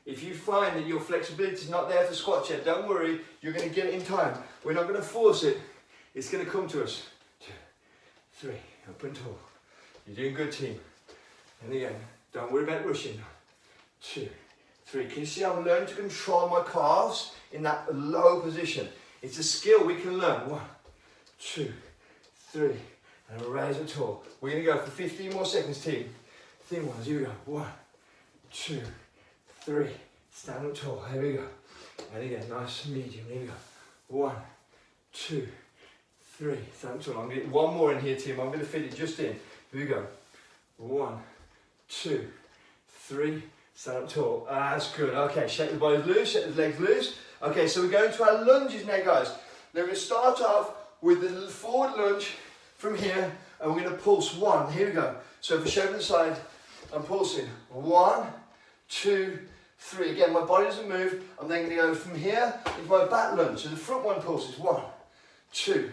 If you find that your flexibility is not there for squats yet, don't worry. You're going to get it in time. We're not going to force it. It's going to come to us. 2, 3. Up and tall. You're doing good, team. And again, don't worry about rushing. 2, 3. Can you see I'm learning to control my calves in that low position? It's a skill we can learn. 1, 2, 3. And raise it tall. We're going to go for 15 more seconds, team. Thin ones. Here we go. 1, 2, 3. Stand up tall. Here we go. And again, nice and medium. Here we go. 1, 2, 3. Stand up tall. I'm going to get one more in here, team. I'm going to fit it just in. Here we go. 1, 2, 3. Stand up tall. That's good. Okay, shake the body loose, shake the legs loose. Okay, so we're going to our lunges now, guys. Now we're going to start off with the forward lunge from here, and we're going to pulse 1. Here we go. So if I show to the side, I'm pulsing 1, 2, 3. Again, my body doesn't move. I'm then going to go from here into my back lunge. So the front one pulses 1, 2,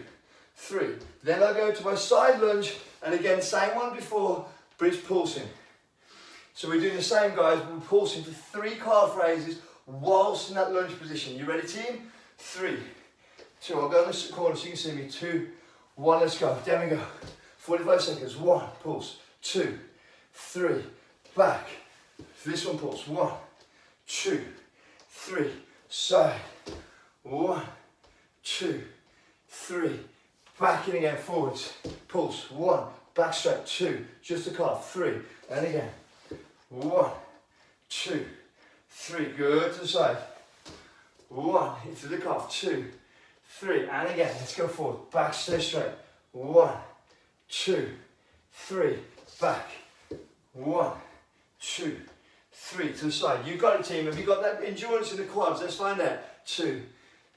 3. Then I go to my side lunge, and again, same one before, but it's pulsing. So we're doing the same, guys. We're pulsing for 3 calf raises whilst in that lunge position. You ready, team? 3, 2. I'll go in the corner so you can see me. 2, 1. Let's go. Down we go. 45 seconds. 1. Pulse. 2, 3. Back. This one pulse. 1, 2, 3. Side. 1, 2, 3. Back in again. Forwards. Pulse. 1. Back straight. 2. Just a calf. 3. And again. 1, 2, 3. Good to the side. 1. Into the calf. 2, 3. And again. Let's go forward. Back, stay straight. 1, 2, 3. Back. 1, 2, 3. To the side. You got it, team. Have you got that endurance in the quads? Let's find out. 2,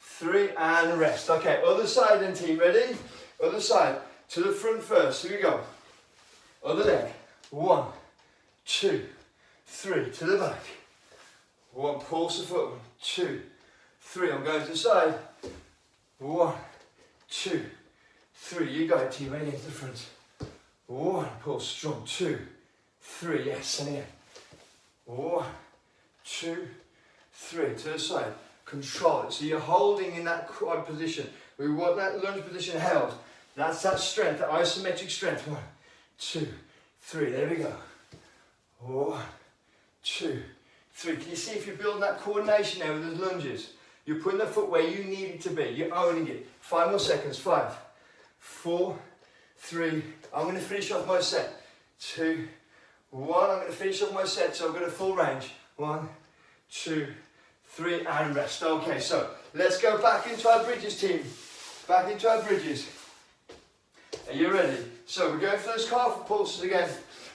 3. And rest. Okay. Other side then, team. Ready? Other side. To the front first. Here we go. Other leg. 1, 2, 3. To the back. 1. Pulse the foot. 1, 2, 3. I'm going to the side. 1, 2, 3. You got it, team. Ready into the front. 1. Pulse strong. 2, 3. Yes. And again. 1, 2, 3. To the side. Control it. So you're holding in that quad position. We want that lunge position held. That's that strength, that isometric strength. 1, 2, 3. There we go. 1, 2, 3. Can you see if you're building that coordination there with those lunges? You're putting the foot where you need it to be. You're owning it. 5 more seconds. 5, 4, 3. I'm going to finish off my set. 2, 1. I'm going to finish off my set, so I've got a full range. 1, 2, 3, and rest. Okay, so let's go back into our bridges, team. Back into our bridges. Are you ready? So we're going for those calf pulses again.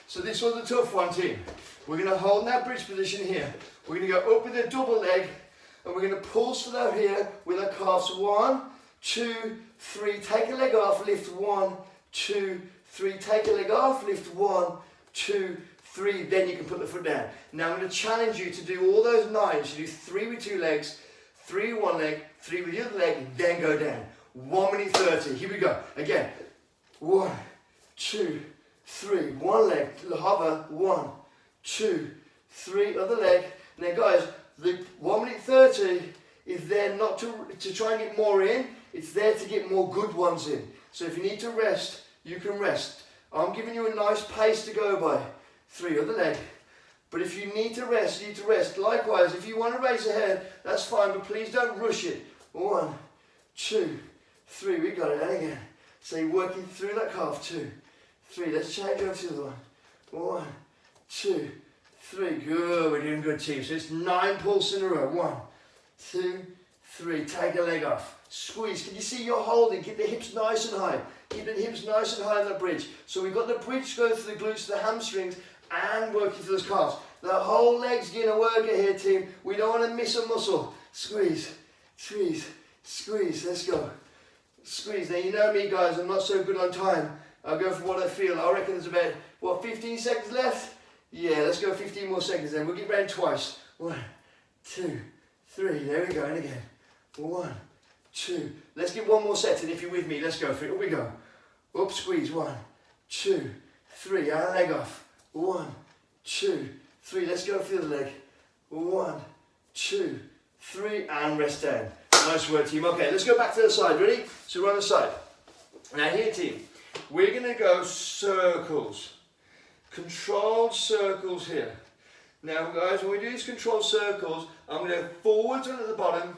So this one's a tough one, team. We're going to hold in that bridge position here. We're going to go up with a double leg, and we're going to pulse from out here with our calves. 1, 2, 3. Take a leg off, lift. 1, 2, 3, take a leg off, lift 1, 2, 3, then you can put the foot down. Now I'm going to challenge you to do all those 9s. You do 3 with 2 legs, 3 with 1 leg, 3 with the other leg, then go down. 1 minute 30, here we go. Again, 1, 2, 3, 1 leg, hover, 1, 2, 3, other leg. Now guys, the 1 minute 30 is there not to try and get more in, it's there to get more good ones in. So if you need to rest, you can rest. I'm giving you a nice pace to go by. 3, other leg. But if you need to rest, you need to rest. Likewise, if you want to raise ahead, that's fine, but please don't rush it. 1, 2, 3, we got it, and again. So you're working through that calf, 2, 3, let's change over to the other one. 1, 2, 3, good, we're doing good team. So it's 9 pulses in a row. 1, 2, 3, take a leg off. Squeeze, can you see you're holding? Keep the hips nice and high. Keep the hips nice and high on the bridge. So we've got the bridge going through the glutes, the hamstrings, and working through those calves. The whole leg's gonna work it here, team. We don't want to miss a muscle. Squeeze, squeeze, squeeze, let's go. Squeeze, now you know me guys, I'm not so good on time. I'll go for what I feel. I reckon there's about, what, 15 seconds left? Yeah, let's go 15 more seconds then. We'll get round twice. 1, 2, 3, there we go, and again. 1, 2, let's get one more set, and if you're with me, let's go for it. Here we go. Up, squeeze, 1, 2, 3, and leg off. 1, 2, 3, let's go for the other leg. 1, 2, 3, and rest down. Nice work, team. Okay, let's go back to the side. Ready? So we're on the side. Now here, team, we're going to go circles. Controlled circles here. Now, guys, when we do these controlled circles, I'm going to go forwards and at the bottom,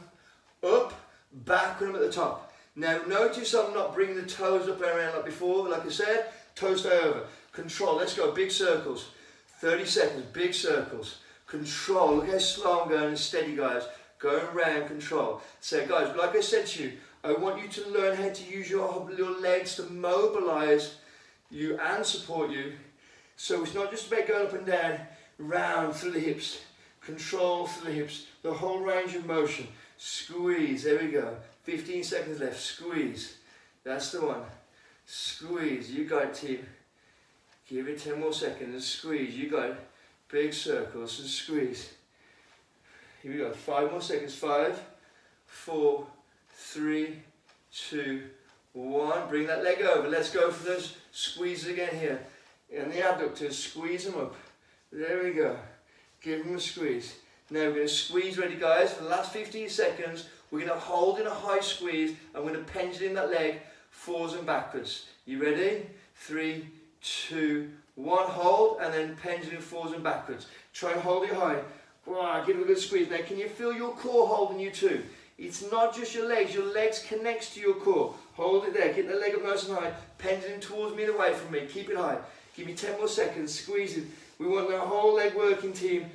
up, back, and at the top. Now, notice I'm not bringing the toes up and around like before. Like I said, toes stay over. Control. Let's go. Big circles. 30 seconds. Big circles. Control. Look how slow I'm going and steady, guys. Going around, control. So guys, like I said to you, I want you to learn how to use your legs to mobilize you and support you. So it's not just about going up and down, round through the hips, control through the hips, the whole range of motion. Squeeze, there we go. 15 seconds left, squeeze. That's the one. Squeeze, you got it, team. Give it 10 more seconds and squeeze, you got it. Big circles and squeeze. Here we go, 5 more seconds, 5, 4, 3, 2, 1. Bring that leg over, let's go for those squeezes again here. And the abductors, squeeze them up. There we go, give them a squeeze. Now we're going to squeeze, ready guys, for the last 15 seconds, we're going to hold in a high squeeze, and we're going to pendulum in that leg, forwards and backwards. You ready? 3, 2, 1, hold, and then pendulum forwards and backwards. Try and hold it high. Wow, give it a good squeeze. Now, can you feel your core holding you too? It's not just your legs connects to your core. Hold it there, get the leg up nice and high, pendulum towards me and away from me, keep it high. Give me 10 more seconds, squeeze it. We want the whole leg working, team.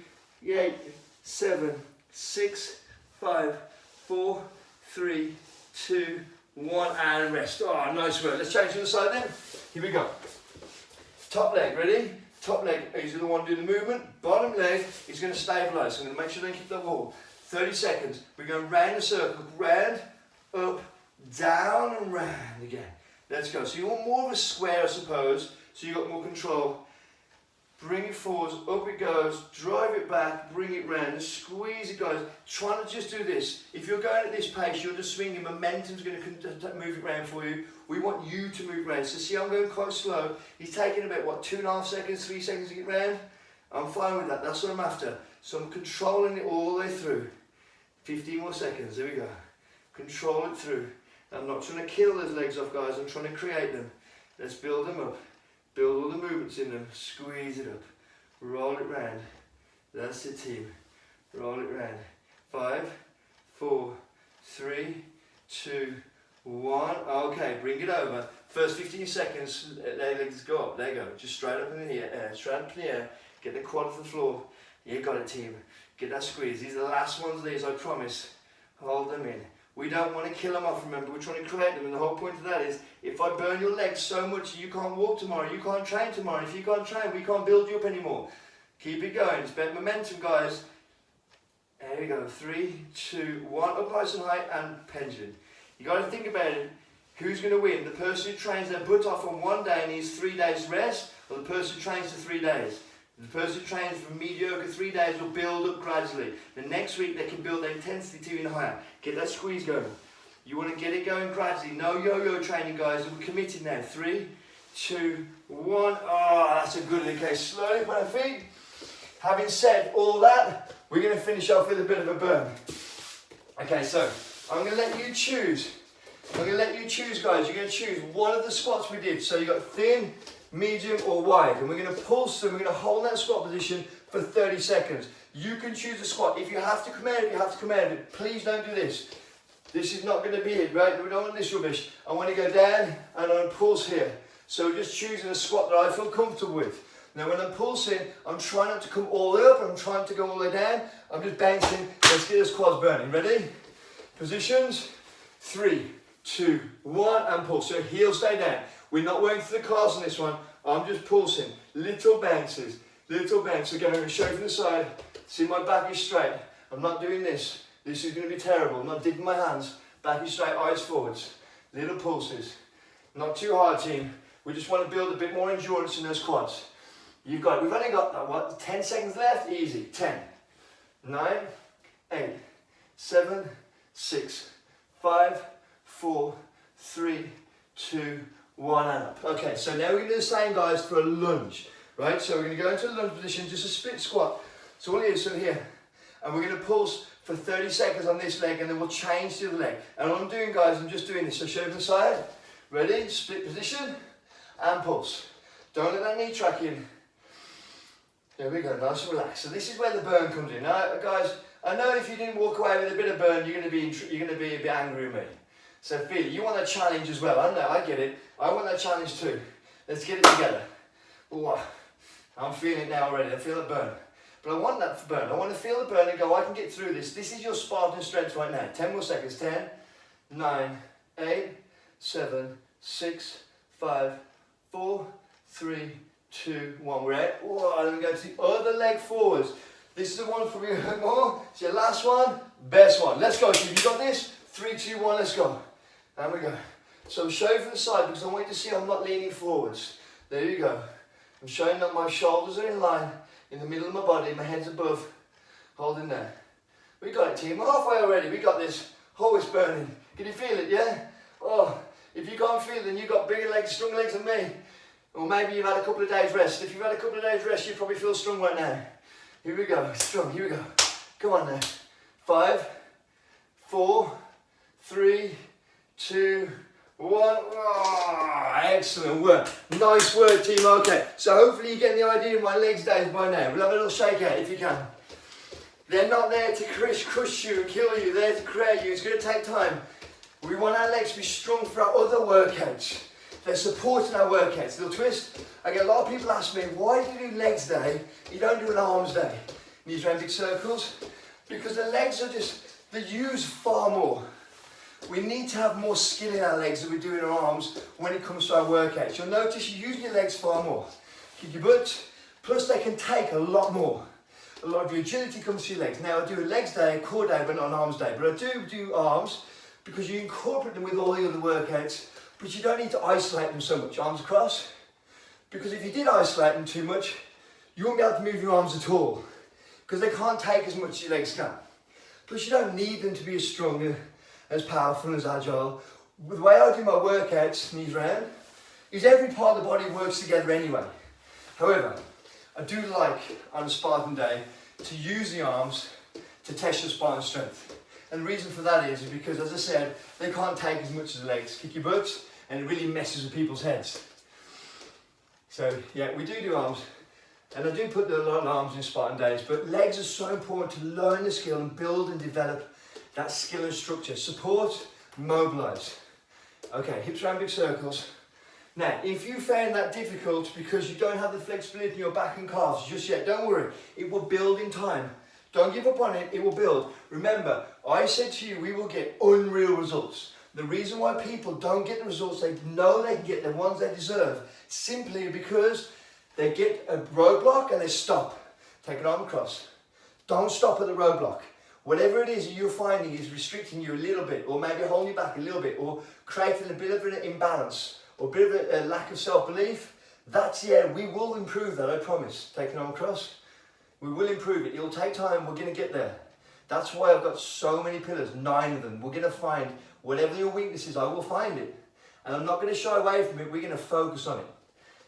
8, 7, 6, 5, 4, 3, 2, 1, and rest. Oh, nice work. Let's change to the side then. Here we go. Top leg, ready? Top leg is the one doing the movement. Bottom leg is going to stabilise. So I'm going to make sure they keep that wall. 30 seconds. We're going round the circle. Round, up, down, and round again. Let's go. So you want more of a square, I suppose. So you've got more control. Bring it forwards, up it goes, drive it back, bring it round, and squeeze it, guys. Try not to just do this. If you're going at this pace, you're just swinging, momentum's going to move it round for you. We want you to move round. So see, I'm going quite slow. He's taking about, what, 2.5 seconds, 3 seconds to get round? I'm fine with that, that's what I'm after. So I'm controlling it all the way through. 15 more seconds, there we go. Control it through. I'm not trying to kill those legs off, guys, I'm trying to create them. Let's build them up. Build all the movements in them, squeeze it up, roll it round. That's it, team. Roll it round. 5, 4, 3, 2, 1. Okay, bring it over. First 15 seconds, legs go up. There you go. Just straight up in the air, straight up in the air. Get the quad off the floor. You got it, team. Get that squeeze. These are the last ones of these, I promise. Hold them in. We don't want to kill them off, remember, we're trying to create them, and the whole point of that is, if I burn your legs so much you can't walk tomorrow, you can't train tomorrow, if you can't train, we can't build you up anymore. Keep it going, it's about momentum, guys. There we go, 3, 2, 1, up nice and high, and pendulum. You got to think about it, Who's going to win? The person who trains their butt off on one day and needs 3 days rest, or the person who trains for 3 days? The person who trains for mediocre 3 days will build up gradually. The next week they can build their intensity to even higher. Get that squeeze going. You want to get it going gradually. No yo-yo training, guys. We're committed now. 3, 2, 1. Oh, that's a good one. Okay, slowly put our feet. Having said all that, we're going to finish off with a bit of a burn. Okay, so I'm going to let you choose. I'm going to let you choose, guys. You're going to choose one of the squats we did. So you've got thin, medium or wide. And we're going to pulse them. We're going to hold that squat position for 30 seconds. You can choose a squat. If you have to come out of it, you have to come out of it. Please don't do this. This is not going to be it, right? We don't want this rubbish. I want to go down and I'm pulse here. So we're just choosing a squat that I feel comfortable with. Now when I'm pulsing, I'm trying not to come all the way up. I'm trying to go all the way down. I'm just bouncing. Let's get those quads burning. Ready? Positions. 3, 2, 1 and pulse. So heels stay down. We're not working through the calves on this one. I'm just pulsing. Little bounces. Little bounces. Again, I'm going to show from the side. See, my back is straight. I'm not doing this. This is going to be terrible. I'm not digging my hands. Back is straight, eyes forwards. Little pulses. Not too hard, team. We just want to build a bit more endurance in those quads. You've got, we've only got, what, 10 seconds left? Easy. 10, 9, 8, 7, 6, 5, 4, 3, 2, 1 and up. Okay, so now we're going to do the same, guys, for a lunge. Right, so we're going to go into a lunge position, just a split squat. So all it is, so here. And we're going to pulse for 30 seconds on this leg and then we'll change to the other leg. And what I'm doing, guys, I'm just doing this. So show from the side. Ready? Split position and pulse. Don't let that knee track in. There we go, nice and relaxed. So this is where the burn comes in. Now, guys, I know if you didn't walk away with a bit of burn, you're going to be a bit angry with me. So feel it. You want that challenge as well. I know, I get it. I want that challenge too. Let's get it together. Ooh, I'm feeling it now already. I feel the burn. But I want that burn. I want to feel the burn and go, I can get through this. This is your Spartan strength right now. 10 more seconds. 10, 9, 8, 7, 6, 5, 4, 3, 2, 1. We're out. Whoa, then we go to the other leg forwards. This is the one for you more. It's your last one, best one. Let's go. If you got this, 3, 2, 1, let's go. And we go. So I'm showing from the side because I want you to see I'm not leaning forwards. There you go. I'm showing that my shoulders are in line, in the middle of my body, my head's above, holding there. We got it, team. We're halfway already. We got this. Oh, it's burning. Can you feel it, yeah? Oh, if you can't feel it, then you've got bigger legs, strong legs than me. Or maybe you've had a couple of days rest. If you've had a couple of days rest, you probably feel strong right now. Here we go. Strong. Here we go. Come on now. 5, 4, 3, 2, 1. Oh, excellent work. Nice work, team. Okay. So hopefully you're getting the idea of my legs days by now. We'll have a little shake out if you can. They're not there to crush you and kill you. They're there to create you. It's going to take time. We want our legs to be strong for our other workouts. They're supporting our workouts. Little twist. I get a lot of people ask me, why do you do legs day? You don't do an arms day. Knees round big circles. Because the legs are just, they're used far more. We need to have more skill in our legs than we do in our arms when it comes to our workouts. You'll notice you're using your legs far more. Kick your butt. Plus they can take a lot more. A lot of your agility comes to your legs. Now I do a legs day, a core day, but not an arms day. But I do arms because you incorporate them with all the other workouts. But you don't need to isolate them so much, arms across. Because if you did isolate them too much, you won't be able to move your arms at all. Because they can't take as much as your legs can. Plus you don't need them to be as strong, as powerful, as agile. The way I do my workouts, knees round, is every part of the body works together anyway. However, I do like, on a Spartan day, to use the arms to test your Spartan strength. And the reason for that is because, as I said, they can't take as much as the legs. Kick your butts, and it really messes with people's heads. So, yeah, we do arms. And I do put a lot of arms in Spartan days, but legs are so important to learn the skill and build and develop that skill and structure. Support, mobilize. Okay, hips round big circles. Now, if you found that difficult because you don't have the flexibility in your back and calves just yet, don't worry. It will build in time. Don't give up on it, it will build. Remember, I said to you, we will get unreal results. The reason why people don't get the results they know they can get, the ones they deserve, simply because they get a roadblock and they stop. Take an arm across. Don't stop at the roadblock. Whatever it is you're finding is restricting you a little bit, or maybe holding you back a little bit, or creating a bit of an imbalance, or a bit of a lack of self-belief, that's, yeah, we will improve that, I promise. Taking on across, we will improve it. It'll take time, we're going to get there. That's why I've got so many pillars, 9 of them. We're going to find whatever your weakness is, I will find it. And I'm not going to shy away from it, we're going to focus on it.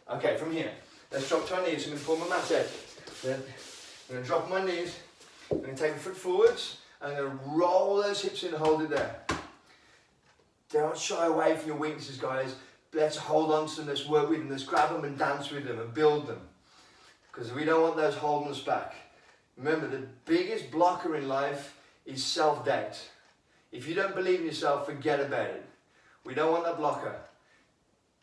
Okay, from here, let's drop to our knees. I'm going to pull my mat out. Then I'm going to drop my knees. I'm going to take my foot forwards. And I'm going to roll those hips in and hold it there. Don't shy away from your weaknesses, guys. Let's hold on to them, let's work with them, let's grab them and dance with them and build them. Because we don't want those holding us back. Remember, the biggest blocker in life is self-doubt. If you don't believe in yourself, forget about it. We don't want that blocker.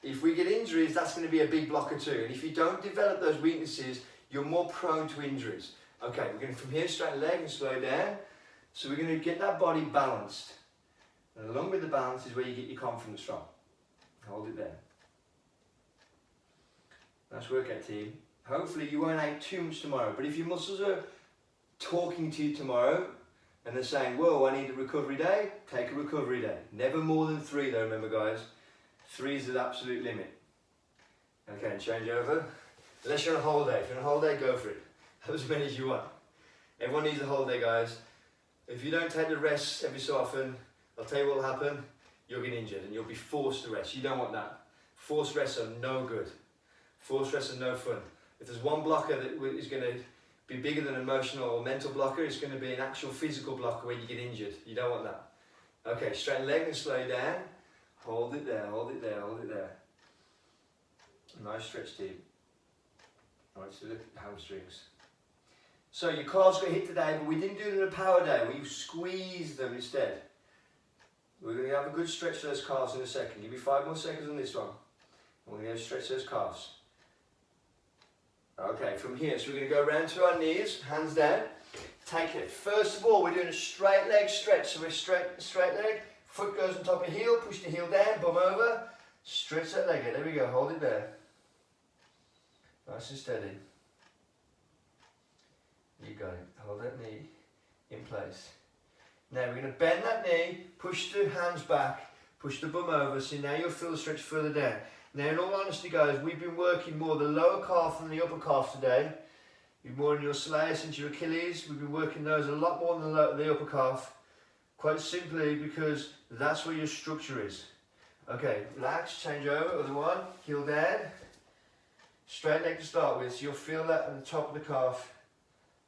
If we get injuries, that's going to be a big blocker too. And if you don't develop those weaknesses, you're more prone to injuries. Okay, we're going to from here, straighten leg and slow down. So we're going to get that body balanced. And along with the balance is where you get your confidence from. Hold it there. Nice workout, team. Hopefully you won't ache too much tomorrow, but if your muscles are talking to you tomorrow and they're saying, whoa, I need a recovery day, take a recovery day. Never more than 3 though, remember guys. 3 is the absolute limit. Okay, and change over. Unless you're on a holiday. If you're on a holiday, go for it. Have as many as you want. Everyone needs a holiday, guys. If you don't take the rest every so often, I'll tell you what will happen. You'll get injured and you'll be forced to rest. You don't want that. Forced rests are no good. Forced rests are no fun. If there's one blocker that is going to be bigger than an emotional or mental blocker, it's going to be an actual physical blocker where you get injured. You don't want that. Okay, straighten leg and slow down. Hold it there, hold it there, hold it there. Nice stretch, team. Alright, so look at the hamstrings. So your calves got hit today, but we didn't do it in a power day. We squeezed them instead. We're going to have a good stretch to those calves in a second. Give me 5 more seconds on this one. And we're going to stretch those calves. Okay, from here, so we're going to go around to our knees, hands down. Take it. First of all, we're doing a straight leg stretch. So we're straight leg, foot goes on top of heel, push the heel down, bum over, stretch that leg out. There we go, hold it there. Nice and steady. You got it. Hold that knee in place. Now we're going to bend that knee, push the hands back, push the bum over, so now you'll feel the stretch further down. Now in all honesty guys, we've been working more the lower calf than the upper calf today. You've more in your soleus into your Achilles. We've been working those a lot more than the upper calf. Quite simply because that's where your structure is. Okay, relax, change over, other one, heel down. Straight leg to start with, so you'll feel that at the top of the calf.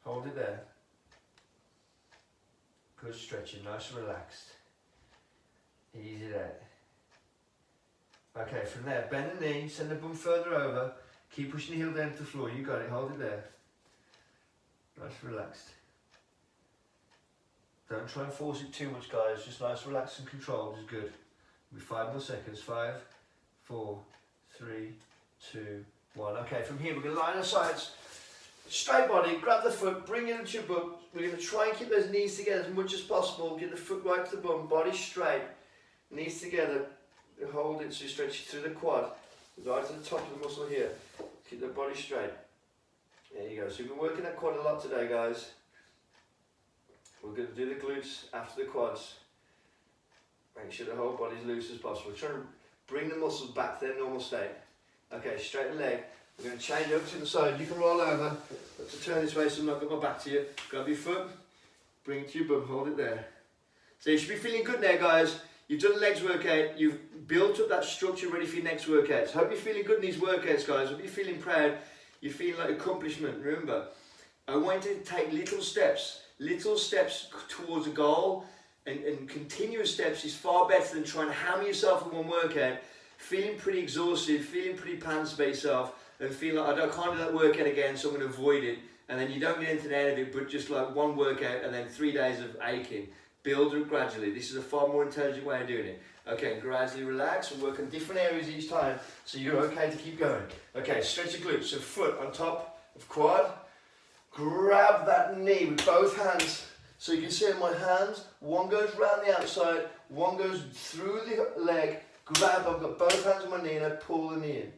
Hold it there. Good stretching, nice and relaxed. Ease it out. Okay, from there, bend the knee, send the bum further over. Keep pushing the heel down to the floor, you got it, hold it there. Nice and relaxed. Don't try and force it too much guys, just nice, relaxed and controlled is good. Be 5 more seconds, 5, 4, 3, 2, 1. Okay, from here we're going to line our sides. Straight body, grab the foot, bring it into your bum. We're going to try and keep those knees together as much as possible. Get the foot right to the bum, body straight, knees together. Hold it so you stretch it through the quad, right to the top of the muscle here. Keep the body straight. There you go. So we've been working that quad a lot today, guys. We're going to do the glutes after the quads. Make sure the whole body's loose as possible. Try to bring the muscles back to their normal state. Okay, straighten the leg. We're going to change over to the side. You can roll over. But to turn this way so I'm not got my back to you. Grab your foot, bring it to your bum, hold it there. So you should be feeling good now, guys. You've done the legs workout. You've built up that structure ready for your next workouts. Hope you're feeling good in these workouts, guys. Hope you're feeling proud. You're feeling like accomplishment. Remember, I want you to take little steps towards a goal, and continuous steps is far better than trying to hammer yourself in one workout, feeling pretty exhausted, feeling pretty pants about yourself, and feeling like I can't do that workout again, so I'm going to avoid it. And then you don't get anything out of it, but just like one workout and then 3 days of aching. Build it gradually. This is a far more intelligent way of doing it. Okay, gradually relax and work on different areas each time so you're okay to keep going. Okay, stretch your glutes. So foot on top of quad. Grab that knee with both hands. So you can see in my hands, one goes round the outside, one goes through the leg. Grab, I've got both hands on my knee and I pull the knee in.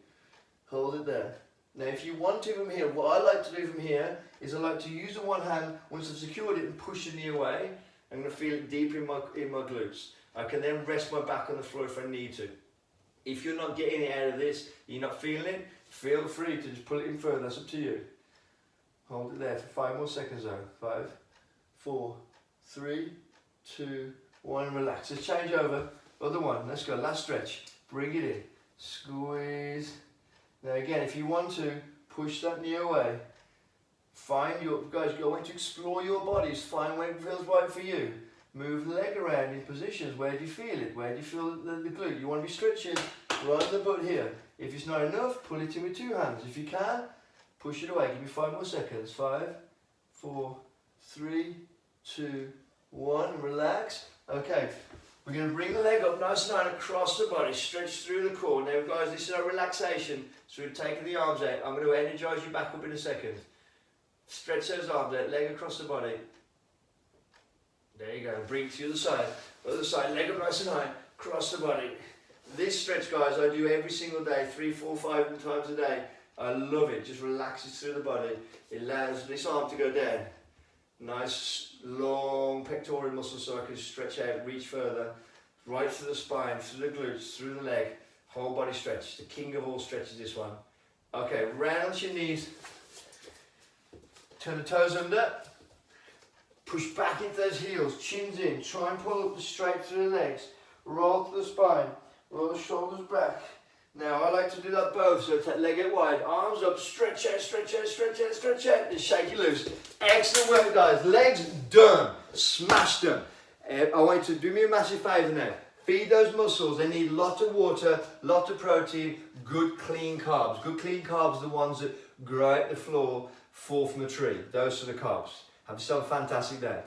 Hold it there. Now if you want to from here, what I like to do from here is I like to use the one hand, once I've secured it, and push the knee away. I'm going to feel it deep in my glutes. I can then rest my back on the floor if I need to. If you're not getting it out of this, you're not feeling it, feel free to just pull it in further, that's up to you. Hold it there for 5 more seconds though. 5, 4, 3, 2, 1, relax. Let's change over. Other one, let's go, last stretch. Bring it in, squeeze. Now again, if you want to, push that knee away. Find your, guys, I want you to explore your bodies, find where it feels right for you. Move the leg around in positions. Where do you feel it? Where do you feel the glute? You want to be stretching right on the butt here. If it's not enough, pull it in with 2 hands. If you can, push it away. Give me 5 more seconds. 5, 4, 3, 2, 1. Relax. Okay, we're going to bring the leg up nice and high across the body. Stretch through the core. Now guys, this is our relaxation. So we're taking the arms out. I'm going to energize you back up in a second. Stretch those arms out. Leg across the body. There you go, bring it to the other side, leg up nice and high, cross the body. This stretch, guys, I do every single day, 3, 4, 5 times a day. I love it, just relaxes through the body. It allows this arm to go down. Nice, long pectoral muscles so I can stretch out, reach further, right through the spine, through the glutes, through the leg, whole body stretch. The king of all stretches, this one. Okay, round your knees, turn the toes under. Push back into those heels, chins in, try and pull up straight through the legs, roll to the spine, roll the shoulders back. Now I like to do that both, so take leg out wide, arms up, stretch out, stretch out, stretch out, stretch out, and shake it loose. Excellent work guys, legs done, smash them. I want you to do me a massive favour now, feed those muscles, they need a lot of water, lot of protein, good clean carbs. Good clean carbs are the ones that grow out the floor, fall from the tree, those are the carbs. Have yourself a fantastic day.